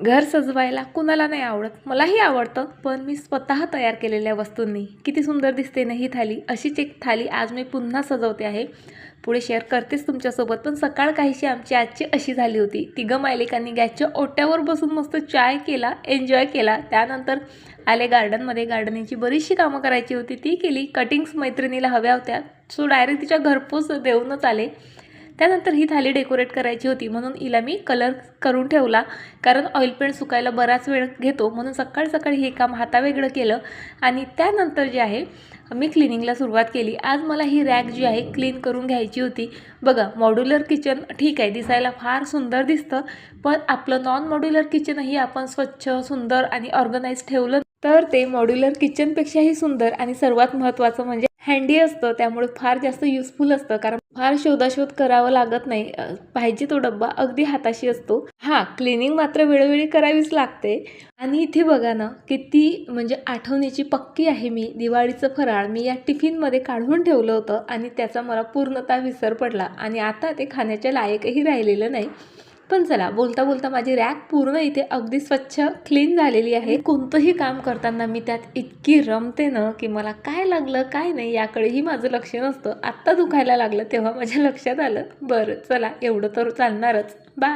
घर सजवायला कुणाला नाही आवडत, मलाही आवडतं, पण मी स्वतः तयार केलेल्या वस्तूंनी किती सुंदर दिसते ना ही थाली. अशीच एक थाली आज मी पुन्हा सजवते आहे, पुढे शेअर करतेच तुमच्यासोबत. पण सकाळ काहीशी आमची आजची अशी झाली होती. तिघं मायलेकांनी गॅसच्या ओट्यावर बसून मस्त चाय केला, एन्जॉय केला. त्यानंतर आले गार्डनमध्ये. गार्डनिंगची बरीचशी कामं करायची होती, ती केली. कटिंग्स मैत्रिणीला हव्या होत्या, सो डायरेक्ट तिच्या घरपोच देऊनच आले. त्यानंतर ही थाली डेकोरेट करायची होती, म्हणून हिला मी कलर करून ठेवला, कारण ऑइल पेंट सुकायला बराच वेळ घेतो, म्हणून सकाळी सकाळी हे काम हातावेगळं केलं. आणि त्यानंतर जे आहे मी क्लिनिंगला सुरुवात केली. आज मला ही रॅक जी आहे क्लीन करून घ्यायची होती. बघा, मॉड्युलर किचन ठीक आहे, दिसायला फार सुंदर दिसतं, पण आपलं नॉन मॉड्युलर किचनही आपण स्वच्छ, सुंदर आणि ऑर्गनाइज ठेवलं तर ते मॉड्युलर किचनपेक्षाही सुंदर आणि सर्वात महत्त्वाचं म्हणजे हँडी असतं. त्यामुळे फार जास्त युजफुल असतं, कारण फार शोधाशोध करावं लागत नाही. पाहिजे तो डब्बा अगदी हाताशी असतो. हां, क्लिनिंग मात्र वेळोवेळी करावीच लागते. आणि इथे बघा ना, किती म्हणजे आठवणीची पक्की आहे मी. दिवाळीचं फराळ मी या टिफिनमध्ये काढून ठेवलं होतं आणि त्याचा मला पूर्णतः विसर पडला आणि आता ते खाण्याच्या लायकही राहिलेलं नाही. पण चला, बोलता बोलता माझी रॅक पूर्ण इथे अगदी स्वच्छ क्लीन झालेली आहे. कोणतंही काम करताना मी त्यात इतकी रमते ना, की मला काय लागलं काय नाही याकडेही माझं लक्ष नसतं. आत्ता दुखायला लागलं तेव्हा माझ्या लक्षात आलं, बरं चला, एवढं तर चालणारच. बाय.